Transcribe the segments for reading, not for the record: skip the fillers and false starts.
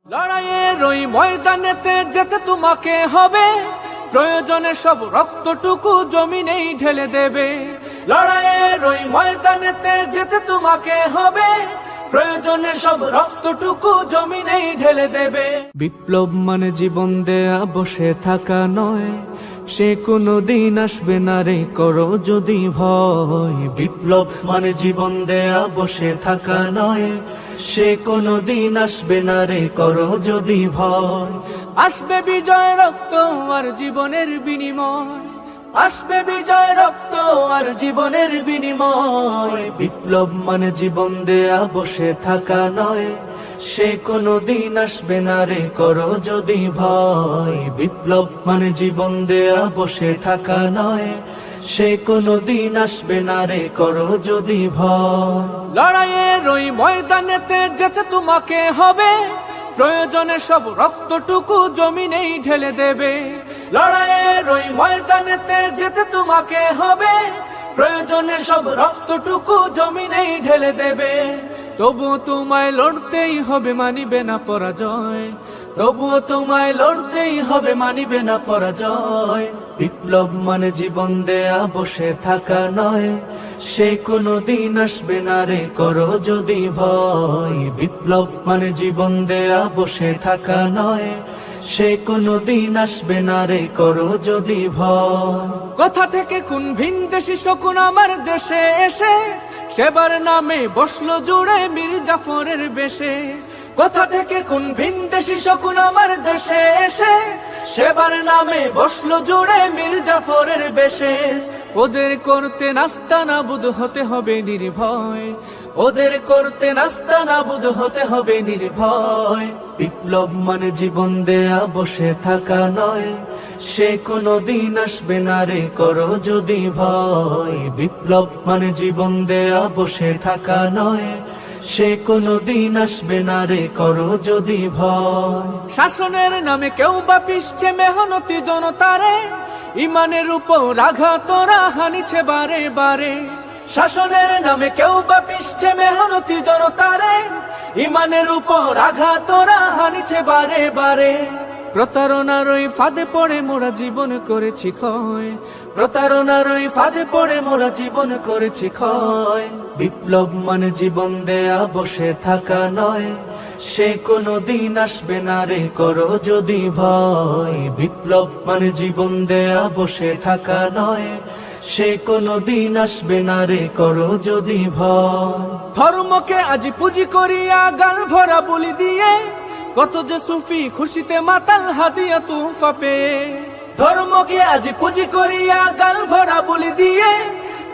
লড়াইয়ের ওই ময়দানেতে যেতে তোমাকে হবে, প্রয়োজনে সব রক্তটুকু জমিনেই ঢেলে দেবে। লড়াইয়ের ওই ময়দানেতে যেতে তোমাকে হবে, প্রয়োজনে সব রক্তটুকু জমিনেই ঢেলে দেবে। বিপ্লব মানে জীবন দেয়া বসে থাকা নয়, সে কোনো দিন আসবে না রে করো যদি ভয়। বিপ্লব মানে জীবন দেয়া বসে থাকা নয়, সে কোনো দিন আসবে না রে করো যদি ভয়। আসবে বিজয় রক্ত আর জীবনের বিনিময়, আসবে বিজয় রক্ত আর জীবনের বিনিময়। বিপ্লব মানে জীবন দেয়া বসে থাকা নয়, সে কোনো দিন আসবে না রে করো যদি ভয়। বিপ্লব মানে জীবন দেয়া বসে থাকা নয়, সে কোনো দিন আসবে না রে করো যদি ভয়। লড়াইয়ের ওই ময়দানেতে যেতে তোমাকে হবে, প্রয়োজনে সব রক্তটুকু জমিনেই ঢেলে দেবে। লড়াইয়ের ওই ময়দানেতে যেতে তোমাকে হবে, প্রয়োজনে সব রক্তটুকু জমিনেই ঢেলে দেবে। তবুও তোমায় লড়তেই হবে, মানিবে না পরাজয়। তবুও তোমায় লড়তেই হবে, মানিবে না পরাজয়। বিপ্লব মানে জীবন দেয়া বসে থাকা নয়, সে কোনো দিন আসবে না রে করো যদি ভয়। বিপ্লব মানে জীবন দেয়া বসে থাকা নয়, সে কোনো দিন আসবে না রে করো যদি ভয়। কোথা থেকে কোন ভিনদেশী শকুন আমার দেশে এসে, সেবার নামে বসলো জুড়ে মীর জাফরের বেশে। কোথা থেকে কোন ভিনদেশী শকুন আমার দেশে এসে, সেবার নামে বসলো জুড়ে মীর জাফরের বেশে। ওদের করতে নাস্তানাবুদ হতে হবে নির্ভয়, ওদের করতে নাস্তানাবুদ হতে হবে নির্ভয়। বিপ্লব মানে জীবন দেয়া বসে থাকা নয়, সে কোনো দিন আসবে না রে করো যদি ভয়। বিপ্লব মানে জীবন দেয়া বসে থাকা নয়, সে কোনো দিন আসবে না রে করো যদি ভয়। শাসনের নামে কেউ বা পিষছে মেহনতি জনতারে, ইমানের উপর আঘাত ওরা হানিছে বারে বারে। শাসনের নামে কেউ বা পিষছে মেহনতি জনতারে, ইমানের উপর আঘাত ওরা হানিছে বারে বারে। প্রতারণার ওই ফাঁদে পড়ে মোরা জীবন করেছি ক্ষয়, প্রতারণার ওই ফাঁদে পড়ে মোরা জীবন করেছি ক্ষয়। বিপ্লব মানে জীবন দেয়া বসে থাকা নয়, সে কোনো দিন আসবে না রে করো যদি ভয়। বিপ্লব মানে জীবন দেয়া বসে থাকা নয়, সে কোনো দিন আসবে না রে করো যদি ভয়। ধর্মকে আজ পুঁজি করিয়া গাল ভরা বলি দিয়ে, কত যে সুফি খুশিতে মাতাল হাদিয়া তুফা পেয়ে। ধর্মকে আজ পুঁজি করিয়া গাল ভরা বলি দিয়ে,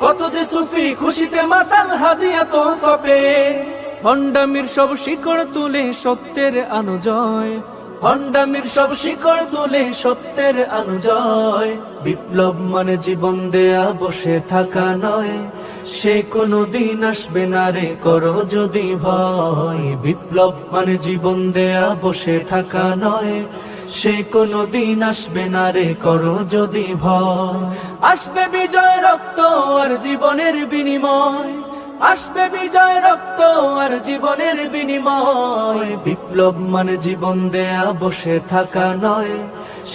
কত যে সুফি খুশিতে মাতাল হাদিয়া তুফা পেয়ে। ভণ্ডামির সব শিকড় তুলে সত্যের অনুজয়, ভণ্ডামির সব শিকড় তুলে সত্যের অনুজয়। বিপ্লব মানে জীবন দেয়া বসে থাকা নয়, সে কোনো দিন আসবে না রে করো যদি ভয়। বিপ্লব মানে জীবন দেয়া বসে থাকা নয়, সে কোনো দিন আসবে না রে করো যদি ভয়। আসবে বিজয় রক্ত আর জীবনের বিনিময়, আসবে বিজয় রক্ত আর জীবনের বিনিময়। বিপ্লব মানে জীবন দেয়া বসে থাকা নয়,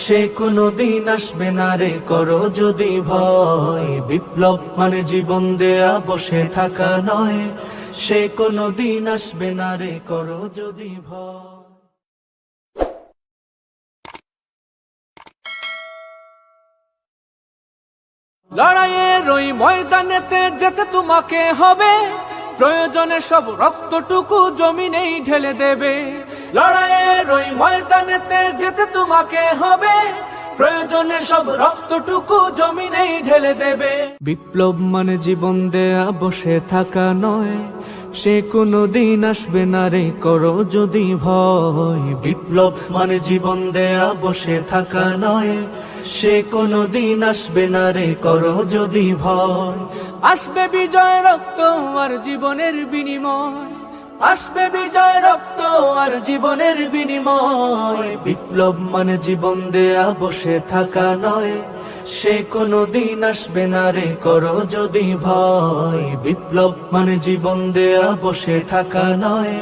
সে কোনো দিন আসবে না রে করো যদি ভয়। বিপ্লব মানে জীবন দেয়া বসে থাকা নয়, সে কোনো দিন আসবে না রে করো যদি ভয়। লড়াইয়ের ওই ময়দানেতে যেতে তোমাকে হবে, প্রয়োজনে সব রক্তটুকু জমিনেই ঢেলে দেবে। লড়াইয়ের ওই ময়দানেতে যেতে তোমাকে হবে, প্রয়োজনে সব রক্তটুকু জমিনেই ঢেলে দেবে। বিপ্লব মানে জীবন দেয়া বসে থাকা নয়, সে কোনো দিন আসবে না রে করো যদি ভয়। বিপ্লব মানে জীবন দেয়া বসে থাকা নয়, সে কোনো দিন আসবে না রে করো যদি ভয়। আসবে বিজয় রক্ত আর জীবনের বিনিময়, আসবে বিজয় রক্ত আর জীবনের বিনিময়। বিপ্লব মানে জীবন দেয়া বসে থাকা নয়, সে কোনো দিন আসবে না রে করো যদি ভয়। বিপ্লব মানে জীবন দেয়া বসে থাকা নয়,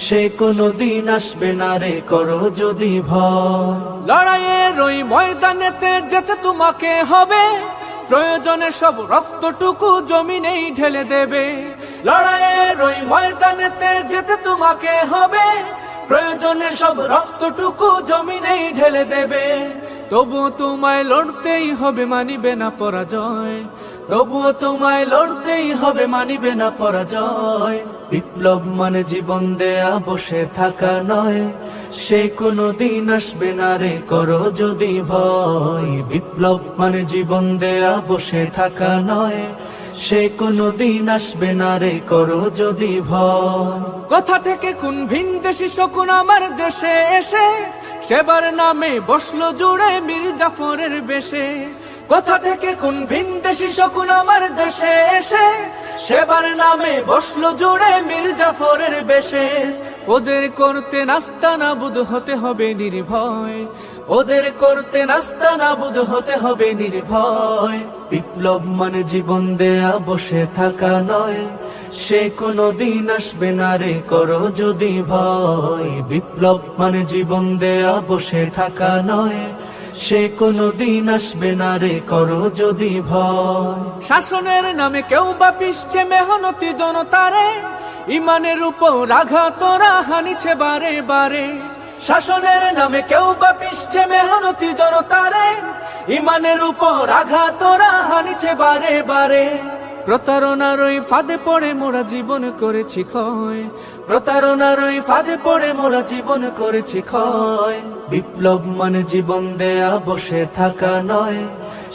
সে কোনদিন আসবে না রে করো যদি ভয়। লড়াইয়ের ওই ময়দানেতে যেতে তোমাকে হবে, প্রয়োজনে সব রক্তটুকু জমিনেই ঢেলে দেবে। লড়াইয়ের ওই ময়দানেতে যেতে তোমাকে হবে, প্রয়োজনে সব রক্তটুকু জমিনেই ঢেলে দেবে। তবুও তোমায় লড়তেই হবে, মানিবে না পরাজয়। তবুও তোমায় লড়তেই হবে, মানিবে না পরাজয়। বিপ্লব মানে জীবন দেয়া বসে থাকা নয়, সে কোনদিন আসবে না রে করো যদি ভয়। বিপ্লব মানে জীবন দেয়া বসে থাকা নয়, সে কোনদিন আসবে না রে করো যদি ভয়। কোথা থেকে কোন ভিনদেশি শকুন আমার দেশে এসে সেবার নামে বসলো জুড়ে মীর জাফরের বেশে। কোথা থেকে কোন ভিনদেশি শকুন আমার দেশে এসে সেবার নামে বসলো জুড়ে মীর জাফরের বেশে। ওদের করতে নাস্তা নাবুদ হতে হবে নির্ভয়, ওদের করতে নাস্তা নাবুদ হতে হবে নির্ভয়। বিপ্লব মানে জীবন দেয়া বসে থাকা নয়, সে কোনদিন আসবে না রে করো যদি ভয়। বিপ্লব মানে জীবন দেয়া বসে থাকা নয়, সে কোনদিন আসবে না রে করো যদি ভয়। শাসনের নামে কেউ বা পিষছে মেহনতি জনতারে, ইমানের উপর আঘাত ওরা হানিছে বারে বারে। শাসনের নামে কেউ বা পিষছে মেহনতি জনতারে, ইমানের উপর আঘাত ওরা হানিছে বারে বারে। প্রতারণার ওই ফাঁদে পড়ে মোরা জীবন করেছি ক্ষয়, প্রতারণার ওই ফাঁদে পড়ে মোরা জীবন করেছি ক্ষয়। বিপ্লব মানে জীবন দেয়া বসে থাকা নয়,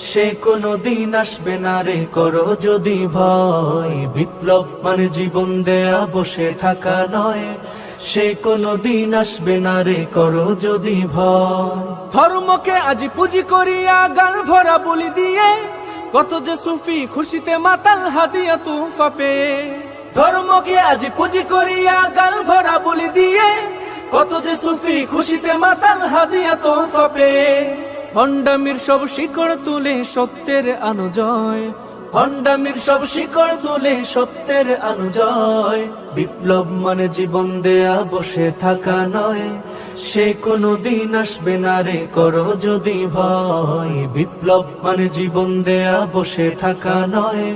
সে কোনদিন আসবে না রে করো যদি ভয়। বিপ্লব মানে জীবন দেয়া বসে থাকা নয়, সে কোনদিন আসবে না রে করো যদি ভয়। ধর্মকে আজ পুঁজি করিয়া গাল ভরা বলি দিয়ে, কত যে সুফি খুশিতে মাতাল হাদিয়া তুফা পেয়ে। ধর্মকে আজ পুঁজি করিয়া গাল ভরা বলি দিয়ে, কত যে সুফি খুশিতে মাতাল হাদিয়া তোফা পেয়ে। ভণ্ডামির সব শিকড় তুলে সত্যের অনুজয়, ভণ্ডামির সব শিকড় তুলে সত্যের অনুজয়। বিপ্লব মানে জীবন দেয়া বসে থাকা নয়, সে কোনদিন আসবে না রে করো যদি ভয়। বিপ্লব মানে জীবন দেয়া বসে থাকা নয়,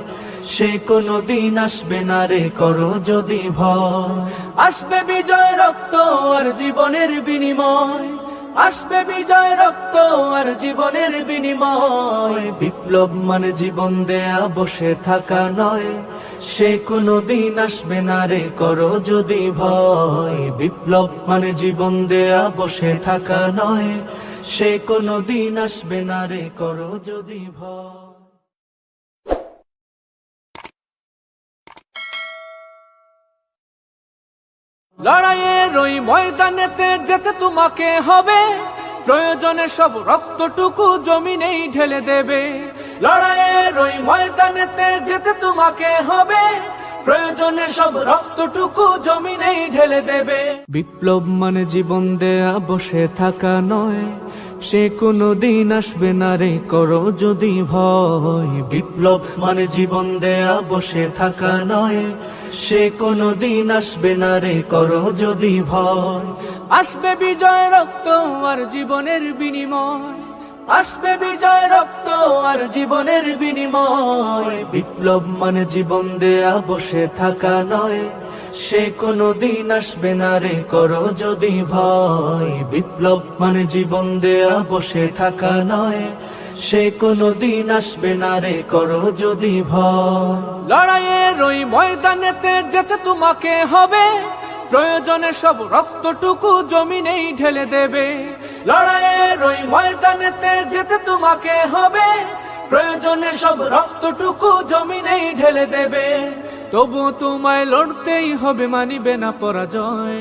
সে কোনদিন আসবে না রে করো যদি ভয়। আসবে বিজয় রক্ত আর জীবনের বিনিময়, আসবে বিজয় রক্ত আর জীবনের বিনিময়। বিপ্লব মানে জীবন দেয়া বসে থাকা নয়, সে কোনদিন আসবে না রে করো যদি ভয়। বিপ্লব মানে জীবন দেয়া বসে থাকা নয়, সে কোনদিন আসবে না রে করো যদি ভয়। লড়াইয়ের ওই ময়দানেতে যেতে তোমাকে হবে, প্রয়োজনে সব রক্তটুকু জমিনেই ঢেলে দেবে। লড়াইয়ের ওই ময়দানেতে যেতে তোমাকে হবে, প্রয়োজনে সব রক্তটুকু জমিনেই ঢেলে দেবে। বিপ্লব মানে জীবন দেয়া বসে থাকা নয়, সে কোনদিন আসবে না রে করো যদি ভয়। বিপ্লব মানে জীবন দেয়া বসে থাকা নয়, সে কোনদিন আসবে না রে করো যদি ভয়। আসবে বিজয় রক্ত আর জীবনের বিনিময়, আসবে বিজয় রক্ত আর জীবনের বিনিময়। বিপ্লব মানে জীবন দেয়া বসে থাকা নয়, সে কোনদিন আসবে না রে করো যদি ভয়। বিপ্লব মানে জীবন দেয়া বসে থাকা নয়, সে কোনদিন আসবে না রে করো যদি ভয়। লড়াইয়ের ওই ময়দানেতে যেতে তোমাকে হবে, প্রয়োজনে সব রক্তটুকু জমিনেই ঢেলে দেবে। লড়াইয়ের ওই ময়দানেতে যেতে তোমাকে হবে, প্রয়োজনে সব রক্তটুকু জমিনেই ঢেলে দেবে। তবুও তোমায় লড়তেই হবে, মানিবে না পরাজয়।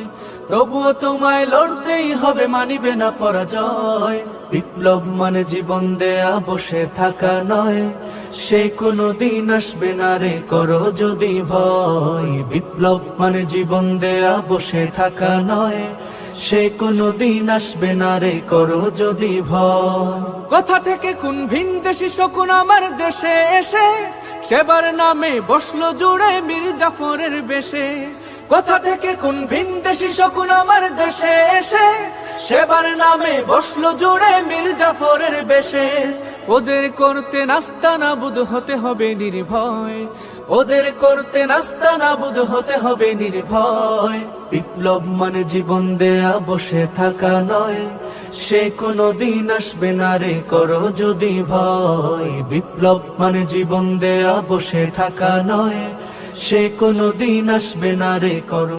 তবুও তোমায় লড়তেই হবে, মানিবে না পরাজয়। বিপ্লব মানে জীবন দেয়া বসে থাকা নয়, সে কোনদিন আসবে না রে করো যদি ভয়। বিপ্লব মানে জীবন দেয়া বসে থাকা নয়, সে কোনদিন আসবে না রে করো যদি ভয়। কোথা থেকে কোন ভিনদেশি শকুন আমার দেশে এসে সেবার নামে বসলো জুড়ে মীর জাফরের বেশে। কোথা থেকে কোন ভিনদেশি শকুন আমার দেশে এসে সেবার নামে বসলো জুড়ে মীর জাফরের বেশে। ওদের করতে নাস্তানাবুদ হতে হবে নির্ভয়, ওদের করতে নাস্তানাবুদ হতে হবে নির্ভয়। বিপ্লব মানে জীবন দেয়া বসে থাকা নয়, সে কোনো দিন আসবে না রে করো যদি ভয়। বিপ্লব মানে জীবন দেয়া বসে থাকা নয়, সে কোনো দিন আসবে না রে করো